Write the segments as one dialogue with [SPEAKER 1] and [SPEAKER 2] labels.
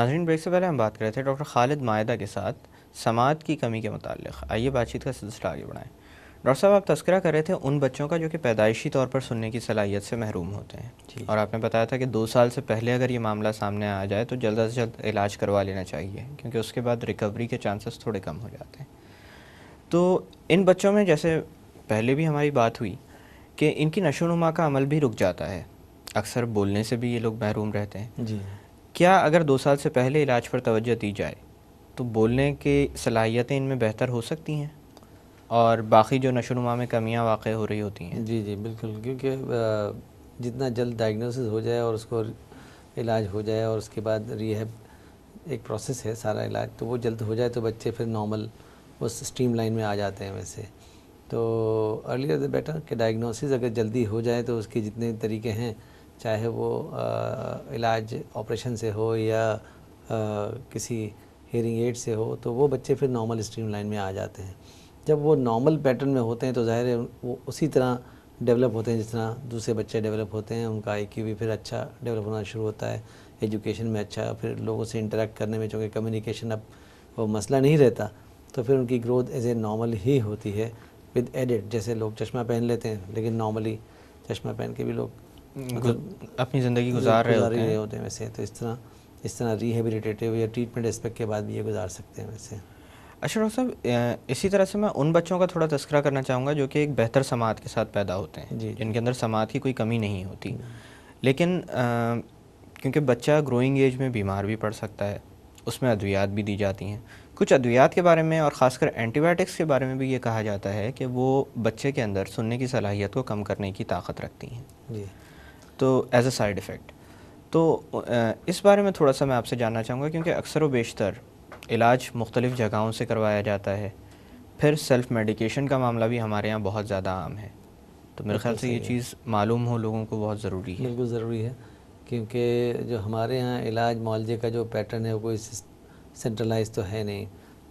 [SPEAKER 1] ناظرین، بریک سے پہلے ہم بات کر رہے تھے ڈاکٹر خالد مائدہ کے ساتھ سماعت کی کمی کے متعلق. آئیے بات چیت کا سلسلہ آگے بڑھائیں. ڈاکٹر صاحب، آپ تذکرہ کر رہے تھے ان بچوں کا جو کہ پیدائشی طور پر سننے کی صلاحیت سے محروم ہوتے ہیں، اور آپ نے بتایا تھا کہ 2 سال سے پہلے اگر یہ معاملہ سامنے آ جائے تو جلد از جلد علاج کروا لینا چاہیے، کیونکہ اس کے بعد ریکوری کے چانسز تھوڑے کم ہو جاتے ہیں. تو ان بچوں میں جیسے پہلے بھی ہماری بات ہوئی کہ ان کی نشو و نما کا عمل بھی رک جاتا ہے، اکثر بولنے سے بھی یہ لوگ محروم رہتے ہیں.
[SPEAKER 2] جی،
[SPEAKER 1] کیا اگر 2 سال سے پہلے علاج پر توجہ دی جائے تو بولنے کی صلاحیتیں ان میں بہتر ہو سکتی ہیں اور باقی جو نشو و نما میں کمیاں واقع ہو رہی ہوتی ہیں؟
[SPEAKER 2] جی جی بالکل، کیونکہ جتنا جلد ڈائگنوسس ہو جائے اور اس کو علاج ہو جائے اور اس کے بعد ریہیب ایک پروسیس ہے سارا علاج، تو وہ جلد ہو جائے تو بچے پھر نارمل اس اسٹریم لائن میں آ جاتے ہیں. ویسے تو ارلیئر دا بیٹر کہ ڈائگنوسس اگر جلدی ہو جائے تو اس کے جتنے طریقے ہیں، چاہے وہ علاج آپریشن سے ہو یا کسی ہیئرنگ ایڈ سے ہو، تو وہ بچے پھر نارمل اسٹریم لائن میں آ جاتے ہیں. جب وہ نارمل پیٹرن میں ہوتے ہیں تو ظاہر ہے وہ اسی طرح ڈیولپ ہوتے ہیں جس طرح دوسرے بچے ڈیولپ ہوتے ہیں. ان کا آئی کیو بھی پھر اچھا ڈیولپ ہونا شروع ہوتا ہے، ایجوکیشن میں اچھا، پھر لوگوں سے انٹریکٹ کرنے میں چونکہ کمیونیکیشن اب وہ مسئلہ نہیں رہتا، تو پھر ان کی گروتھ ایز اے نارمل ہی ہوتی ہے ود ایڈٹ. جیسے لوگ چشمہ پہن لیتے ہیں لیکن نارملی چشمہ پہن کے بھی لوگ
[SPEAKER 1] اپنی زندگی گزار رہے
[SPEAKER 2] ہوتے ہیں. ویسے تو اس طرح ریہیبلیٹیٹیو یا ٹریٹمنٹ اسپیکٹ کے بعد بھی یہ گزار سکتے ہیں. ویسے
[SPEAKER 1] اچھا ڈاکٹر صاحب، اسی طرح سے میں ان بچوں کا تھوڑا تذکرہ کرنا چاہوں گا جو کہ ایک بہتر سماعت کے ساتھ پیدا ہوتے ہیں، جن کے اندر سماعت کی کوئی کمی نہیں ہوتی، لیکن کیونکہ بچہ گروئنگ ایج میں بیمار بھی پڑ سکتا ہے، اس میں ادویات بھی دی جاتی ہیں. کچھ ادویات کے بارے میں اور خاص کر اینٹی بایوٹکس کے بارے میں بھی یہ کہا جاتا ہے کہ وہ بچے کے اندر سننے کی صلاحیت کو کم کرنے کی طاقت رکھتی ہیں،
[SPEAKER 2] جی،
[SPEAKER 1] تو ایز اے سائیڈ ایفیکٹ. تو اس بارے میں تھوڑا سا میں آپ سے جاننا چاہوں گا، کیونکہ اکثر و بیشتر علاج مختلف جگہوں سے کروایا جاتا ہے، پھر سیلف میڈیکیشن کا معاملہ بھی ہمارے یہاں بہت زیادہ عام ہے. تو میرے خیال سے یہ چیز معلوم ہو لوگوں کو بہت ضروری ہے.
[SPEAKER 2] بالکل ضروری ہے، کیونکہ جو ہمارے ہاں علاج معالجے کا جو پیٹرن ہے وہ کوئی سینٹرلائز تو ہے نہیں.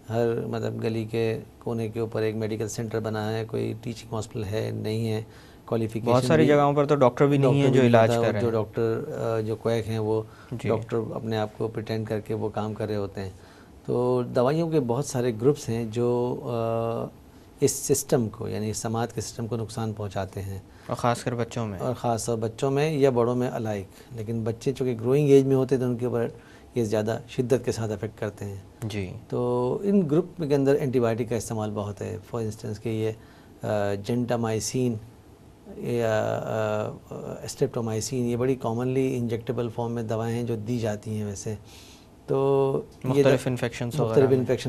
[SPEAKER 2] ہر گلی کے کونے کے اوپر ایک میڈیکل سینٹر بنا ہے، کوئی ٹیچنگ ہاسپٹل ہے نہیں ہے. کوالیفیکیشن
[SPEAKER 1] بہت ساری جگہوں پر تو ڈاکٹر بھی نہیں ہیں جو علاج کر رہے ہیں.
[SPEAKER 2] جو ڈاکٹر جو کویک ہیں وہ ڈاکٹر اپنے آپ کو پریٹینڈ کر کے وہ کام کر رہے ہوتے ہیں. تو دوائیوں کے بہت سارے گروپس ہیں جو اس سسٹم کو، یعنی سماعت کے سسٹم کو نقصان پہنچاتے ہیں،
[SPEAKER 1] اور خاص کر بچوں میں،
[SPEAKER 2] اور خاص طور بچوں میں یا بڑوں میں الائک. لیکن بچے چونکہ گروئنگ ایج میں ہوتے ہیں تو ان کے اوپر یہ زیادہ شدت کے ساتھ افیکٹ کرتے ہیں.
[SPEAKER 1] جی.
[SPEAKER 2] تو ان گروپ کے اندر اینٹی بایوٹک کا استعمال بہت ہے. فار انسٹنس کہ یہ جینٹامائسین یا اسٹریپٹومائسین، یہ بڑی کامنلی انجیکٹیبل فارم میں دوائیں ہیں جو دی جاتی ہیں. ویسے تو
[SPEAKER 1] مختلف
[SPEAKER 2] انفیکشن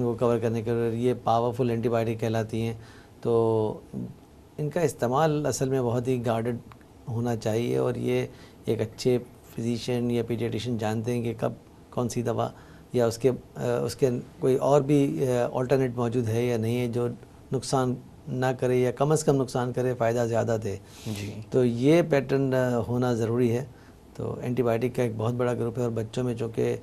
[SPEAKER 2] کو کور کرنے کے لیے یہ پاورفل اینٹی بایوٹک کہلاتی ہیں. تو ان کا استعمال اصل میں بہت ہی گارڈڈ ہونا چاہیے، اور یہ ایک اچھے فزیشین یا پیڈیاٹیشین جانتے ہیں کہ کب کون سی دوا یا اس کے کوئی اور بھی آلٹرنیٹ موجود ہے یا نہیں ہے جو نقصان نہ کرے یا کم از کم نقصان کرے، فائدہ زیادہ دے.
[SPEAKER 1] جی.
[SPEAKER 2] تو یہ پیٹرن ہونا ضروری ہے. تو اینٹی بایوٹک کا ایک بہت بڑا گروپ ہے، اور بچوں میں چونکہ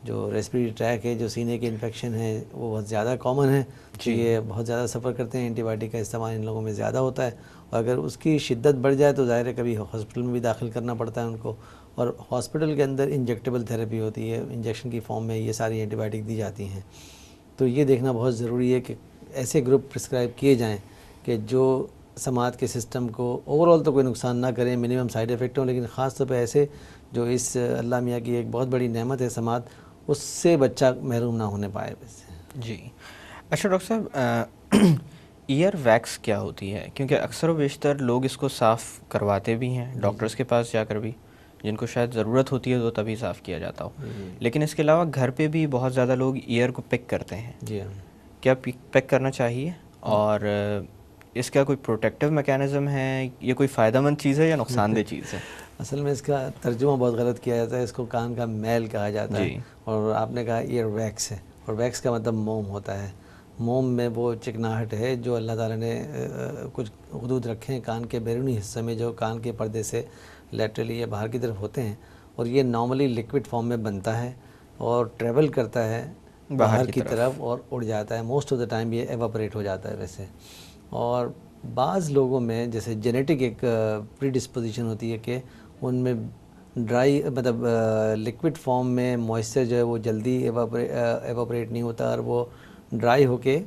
[SPEAKER 2] جو ریسپریٹری ٹریک ہے، جو سینے کے انفیکشن ہے، وہ بہت زیادہ کامن ہے. تو یہ بہت زیادہ سفر کرتے ہیں. اینٹی بایوٹک کا استعمال ان لوگوں میں زیادہ ہوتا ہے، اور اگر اس کی شدت بڑھ جائے تو ظاہر ہے کبھی ہاسپٹل میں بھی داخل کرنا پڑتا ہے ان کو. اور ہاسپٹل کے اندر انجیکٹیبل تھیراپی ہوتی ہے، انجیکشن کی فارم میں یہ ساری اینٹی بایوٹک دی جاتی ہیں. تو یہ دیکھنا بہت ضروری ہے کہ ایسے گروپ پرسکرائب کیے جائیں کہ جو سماعت کے سسٹم کو اوور آل تو کوئی نقصان نہ کریں، منیمم سائیڈ ایفیکٹ ہوں، لیکن خاص طور پہ ایسے جو اس اللہ میاں کی ایک بہت بڑی نعمت ہے سماعت، اس سے بچہ محروم نہ ہونے پائے.
[SPEAKER 1] جی. اچھا ڈاکٹر صاحب، ایئر ویکس کیا ہوتی ہے؟ کیونکہ اکثر و بیشتر لوگ اس کو صاف کرواتے بھی ہیں ڈاکٹرز کے پاس جا کر بھی، جن کو شاید ضرورت ہوتی ہے تو تبھی صاف کیا جاتا ہو، لیکن اس کے علاوہ گھر پہ بھی بہت زیادہ لوگ ایئر کو پک کرتے ہیں.
[SPEAKER 2] جی ہاں.
[SPEAKER 1] کیا پک کرنا چاہیے، اور اس کا کوئی پروٹیکٹیو میکینزم ہے؟ یہ کوئی فائدہ مند چیز ہے یا نقصان دہ چیز ہے؟
[SPEAKER 2] اصل میں اس کا ترجمہ بہت غلط کیا جاتا ہے. اس کو کان کا میل کہا جاتا ہے، اور آپ نے کہا ایئر ویکس ہے، اور ویکس کا مطلب موم ہوتا ہے. موم میں وہ چکناہٹ ہے جو اللہ تعالیٰ نے کچھ حدود رکھے ہیں کان کے بیرونی حصے میں، جو کان کے پردے سے لیٹرلی یا باہر کی طرف ہوتے ہیں، اور یہ نارملی لکوڈ فارم میں بنتا ہے اور ٹریول کرتا ہے باہر کی طرف اور اڑ جاتا ہے. موسٹ آف دا ٹائم یہ ایواپریٹ ہو جاتا ہے ویسے. اور بعض لوگوں میں جیسے جینیٹک ایک پری ڈسپوزیشن ہوتی ہے کہ ان میں ڈرائی مطلب لکوڈ فارم میں موئسچر جو ہے وہ جلدی ایواپریٹ نہیں ہوتا اور وہ ڈرائی ہو کے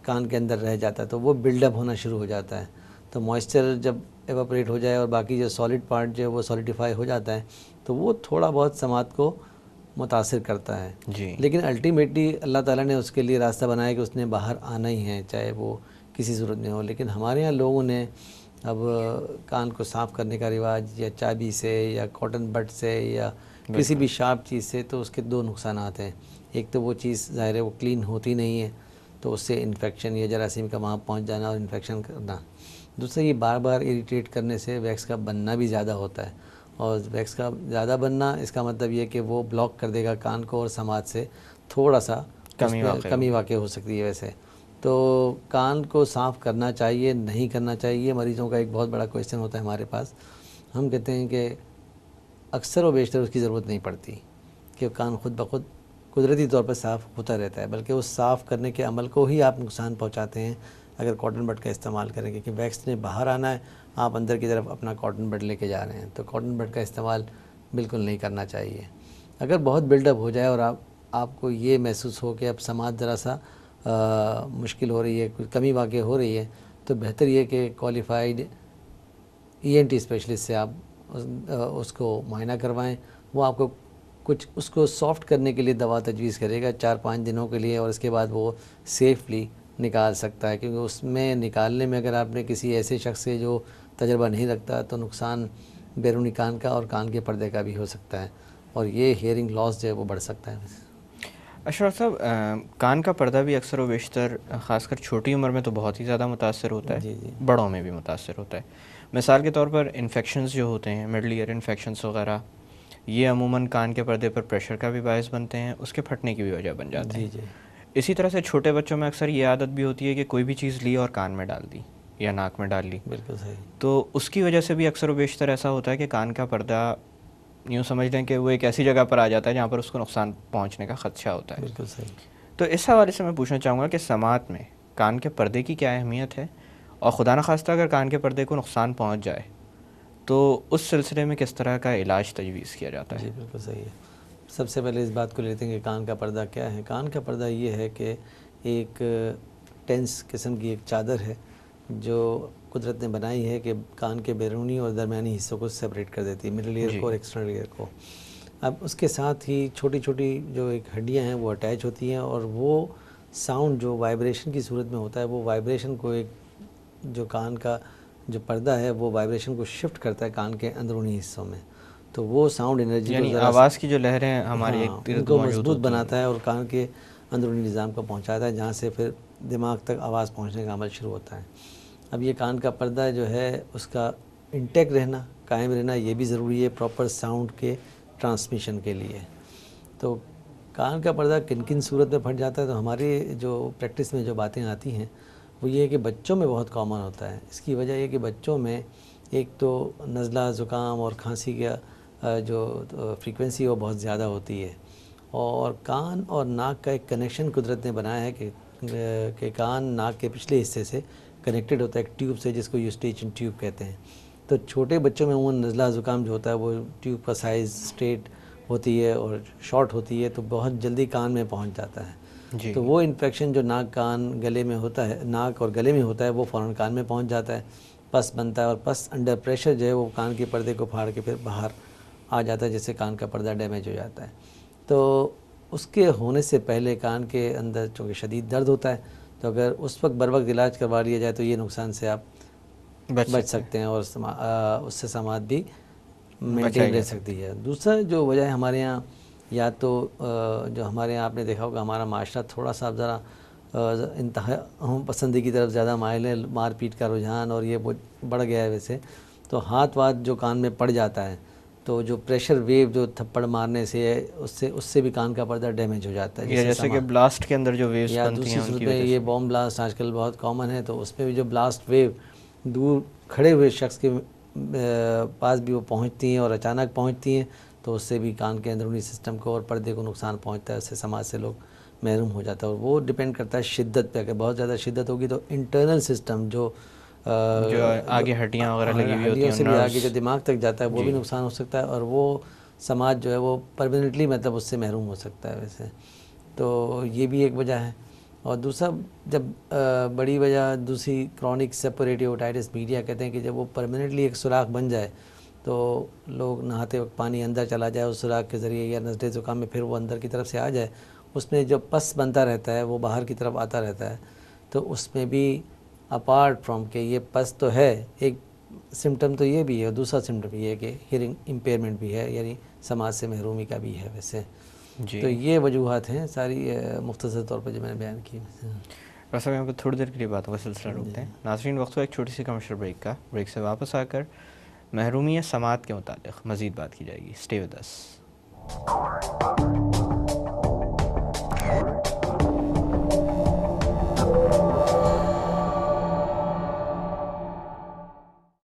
[SPEAKER 2] کان کے اندر رہ جاتا ہے، تو وہ بلڈ اپ ہونا شروع ہو جاتا ہے. تو موئسچر جب ایواپریٹ ہو جائے اور باقی جو سالڈ پارٹ جو ہے وہ سالیڈیفائی ہو جاتا ہے تو وہ تھوڑا بہت سماعت کو متاثر کرتا ہے.
[SPEAKER 1] جی
[SPEAKER 2] لیکن الٹیمیٹلی اللہ تعالیٰ نے اس کے لیے راستہ بنایا کہ اس نے باہر آنا ہی ہے، چاہے وہ کسی صورت میں ہو. لیکن ہمارے یہاں لوگوں نے اب کان کو صاف کرنے کا رواج یا چابی سے یا کاٹن بڈ سے یا کسی بھی شارپ چیز سے، تو اس کے دو نقصانات ہیں. ایک تو وہ چیز ظاہر ہے وہ کلین ہوتی نہیں ہے، تو اس سے انفیکشن یا جراثیم کا وہاں پہنچ جانا اور انفیکشن کرنا. دوسرا یہ بار بار اریٹیٹ کرنے سے ویکس کا بننا بھی زیادہ ہوتا ہے، اور ویکس کا زیادہ بننا اس کا مطلب یہ کہ وہ بلاک کر دے گا کان کو اور سماعت سے تھوڑا سا کمی واقع ہو سکتی ہے. ویسے تو کان کو صاف کرنا چاہیے نہیں کرنا چاہیے، مریضوں کا ایک بہت بڑا کویشچن ہوتا ہے ہمارے پاس. ہم کہتے ہیں کہ اکثر و بیشتر اس کی ضرورت نہیں پڑتی کہ کان خود بخود قدرتی طور پر صاف ہوتا رہتا ہے، بلکہ اس صاف کرنے کے عمل کو ہی آپ نقصان پہنچاتے ہیں اگر کاٹن بڈ کا استعمال کریں گے. کہ ویکس نے باہر آنا ہے، آپ اندر کی طرف اپنا کاٹن بڈ لے کے جا رہے ہیں، تو کاٹن بڈ کا استعمال بالکل نہیں کرنا چاہیے. اگر بہت بلڈ اپ ہو جائے اور آپ کو یہ محسوس ہو کہ اب سماعت ذرا سا مشکل ہو رہی ہے، کچھ کمی واقع ہو رہی ہے، تو بہتر یہ کہ کوالیفائڈ ENT اسپیشلسٹ سے آپ اس کو معائنہ کروائیں. وہ آپ کو کچھ اس کو سافٹ کرنے کے لیے دوا تجویز کرے گا 4-5 دنوں کے لیے، اور اس کے بعد وہ سیفلی نکال سکتا ہے. کیونکہ اس میں نکالنے میں اگر آپ نے کسی ایسے شخص سے جو تجربہ نہیں رکھتا تو نقصان بیرونی کان کا اور کان کے پردے کا بھی ہو سکتا ہے، اور یہ ہیئرنگ لاس جو ہے وہ بڑھ سکتا ہے.
[SPEAKER 1] اشرف صاحب، کان کا پردہ بھی اکثر و بیشتر خاص کر چھوٹی عمر میں تو بہت ہی زیادہ متاثر ہوتا ہے،
[SPEAKER 2] جی
[SPEAKER 1] بڑوں میں بھی متاثر ہوتا ہے. مثال کے طور پر انفیکشنز جو ہوتے ہیں، مڈل ایئر انفیکشنز وغیرہ، یہ عموماً کان کے پردے پر پریشر کا بھی باعث بنتے ہیں، اس کے پھٹنے کی بھی وجہ بن جاتے ہیں.
[SPEAKER 2] جی
[SPEAKER 1] اسی طرح سے چھوٹے بچوں میں اکثر یہ عادت بھی ہوتی ہے کہ کوئی بھی چیز لی اور کان میں ڈال دی یا ناک میں ڈال لی،
[SPEAKER 2] بالکل صحیح.
[SPEAKER 1] تو اس کی وجہ سے بھی اکثر و بیشتر ایسا ہوتا ہے کہ کان کا پردہ یوں سمجھ لیں کہ وہ ایک ایسی جگہ پر آ جاتا ہے جہاں پر اس کو نقصان پہنچنے کا خدشہ ہوتا ہے.
[SPEAKER 2] بالکل صحیح.
[SPEAKER 1] تو اس حوالے سے میں پوچھنا چاہوں گا کہ سماعت میں کان کے پردے کی کیا اہمیت ہے، اور خدا نخواستہ اگر کان کے پردے کو نقصان پہنچ جائے تو اس سلسلے میں کس طرح کا علاج تجویز کیا جاتا ہے؟
[SPEAKER 2] جی بالکل صحیح ہے. سب سے پہلے اس بات کو لیتے ہیں کہ کان کا پردہ کیا ہے. کان کا پردہ یہ ہے کہ ایک ٹینس قسم کی ایک چادر ہے جو قدرت نے بنائی ہے کہ کان کے بیرونی اور درمیانی حصوں کو سپریٹ کر دیتی ہے، مڈل ایئر کو اور ایکسٹرنل ایئر کو. اب اس کے ساتھ ہی چھوٹی چھوٹی جو ایک ہڈیاں ہیں وہ اٹیچ ہوتی ہیں، اور وہ ساؤنڈ جو وائبریشن کی صورت میں ہوتا ہے، وہ وائبریشن کو ایک جو کان کا جو پردہ ہے وہ وائبریشن کو شفٹ کرتا ہے کان کے اندرونی حصوں میں. تو وہ ساؤنڈ انرجی
[SPEAKER 1] یعنی آواز کی جو لہریں ہماری
[SPEAKER 2] ان کو مضبوط بناتا ہے اور کان کے اندرونی نظام کو پہنچاتا ہے، جہاں سے پھر دماغ تک آواز پہنچنے کا عمل شروع ہوتا ہے. اب یہ کان کا پردہ جو ہے اس کا انٹیک رہنا، قائم رہنا، یہ بھی ضروری ہے پراپر ساؤنڈ کے ٹرانسمیشن کے لیے. تو کان کا پردہ کن کن صورت میں پھٹ جاتا ہے، تو ہماری جو پریکٹس میں جو باتیں آتی ہیں وہ یہ ہے کہ بچوں میں بہت کامن ہوتا ہے. اس کی وجہ یہ کہ بچوں میں ایک تو نزلہ، زکام اور کھانسی کا جو فریکوینسی وہ بہت زیادہ ہوتی ہے، اور کان اور ناک کا ایک کنیکشن قدرت نے بنایا ہے کہ کان ناک کے پچھلے حصے سے کنیکٹڈ ہوتا ہے ایک ٹیوب سے، جس کو یوسٹیچن ٹیوب کہتے ہیں. تو چھوٹے بچوں میں عموماً نزلہ زکام جو ہوتا ہے وہ ٹیوب کا سائز اسٹریٹ ہوتی ہے اور شارٹ ہوتی ہے، تو بہت جلدی کان میں پہنچ جاتا ہے.
[SPEAKER 1] جی.
[SPEAKER 2] تو وہ انفیکشن جو ناک کان گلے میں ہوتا ہے، ناک اور گلے میں ہوتا ہے، وہ فوراً کان میں پہنچ جاتا ہے، پس بنتا ہے، اور پس انڈر پریشر جو ہے وہ کان کے پردے کو پھاڑ کے پھر باہر آ جاتا ہے، جس سے کان کا پردہ ڈیمیج ہو جاتا ہے. تو اس کے ہونے سے پہلے کان کے اندر چونکہ شدید درد ہوتا ہے، تو اگر اس وقت بر وقت علاج کروا لیا جائے تو یہ نقصان سے آپ بچ سکتے ہیں، اور اس سے سماعت بھی مینٹین رہ سکتی ہے. دوسرا جو وجہ ہے ہمارے یہاں، یا تو جو ہمارے یہاں آپ نے دیکھا ہوگا ہمارا معاشرہ تھوڑا سا ذرا انتہا ہم پسندی کی طرف زیادہ مائل ہے، مار پیٹ کا رجحان اور یہ بڑھ گیا ہے ویسے. تو ہاتھ واتھ جو کان میں پڑ جاتا ہے، تو جو پریشر ویو جو تھپڑ مارنے سے اس سے بھی کان کا پردہ ڈیمیج ہو جاتا ہے،
[SPEAKER 1] جیسے کہ بلاسٹ کے اندر جو ویوز
[SPEAKER 2] یا
[SPEAKER 1] بنتی
[SPEAKER 2] دوسری
[SPEAKER 1] ہیں ان
[SPEAKER 2] صورت
[SPEAKER 1] کی
[SPEAKER 2] میں
[SPEAKER 1] وجہ
[SPEAKER 2] یہ
[SPEAKER 1] سے.
[SPEAKER 2] بوم بلاسٹ آج کل بہت کامن ہے، تو اس میں بھی جو بلاسٹ ویو دور کھڑے ہوئے شخص کے پاس بھی وہ پہنچتی ہیں اور اچانک پہنچتی ہیں، تو اس سے بھی کان کے اندرونی سسٹم کو اور پردے کو نقصان پہنچتا ہے، اس سے سماعت سے لوگ محروم ہو جاتا ہے. اور وہ ڈپینڈ کرتا ہے شدت پہ. اگر بہت زیادہ شدت ہوگی تو انٹرنل سسٹم جو
[SPEAKER 1] جو آگے ہڈیاں وغیرہ لگی ہوئی ہوتی
[SPEAKER 2] ہڈیوں
[SPEAKER 1] ہیں،
[SPEAKER 2] سے بھی
[SPEAKER 1] nerves۔
[SPEAKER 2] آگے جو دماغ تک جاتا ہے وہ بھی نقصان ہو سکتا ہے، اور وہ سماج جو ہے وہ پرماننٹلی مطلب اس سے محروم ہو سکتا ہے ویسے. تو یہ بھی ایک وجہ ہے. اور دوسرا جب بڑی وجہ دوسری کرونک سیپوریٹیو اوٹائٹس میڈیا کہتے ہیں کہ جب وہ پرماننٹلی ایک سوراخ بن جائے تو لوگ نہاتے وقت پانی اندر چلا جائے اس سوراخ کے ذریعے، یا نزلے زکام میں پھر وہ اندر کی طرف سے آ جائے، اس میں جو پس بنتا رہتا ہے وہ باہر کی طرف آتا رہتا ہے. تو اس میں بھی اپارٹ فرام کہ یہ پس تو ہے، ایک سمٹم تو یہ بھی ہے، اور دوسرا سمٹم یہ ہے کہ ہیئرنگ امپیئرمنٹ بھی ہے، یعنی سماج سے محرومی کا بھی ہے ویسے.
[SPEAKER 1] جی
[SPEAKER 2] تو یہ وجوہات ہیں ساری مختصر طور پر جو میں نے بیان کی.
[SPEAKER 1] ڈاکٹر صاحب یہاں پہ تھوڑی دیر کے لیے باتوں کا سلسلہ روکتے ہیں. ناظرین وقت ہو ایک چھوٹی سی کمرشل بریک کا. بریک سے واپس آ کر محرومیت سماعت کے متعلق مزید بات کی جائے گی. Stay with us.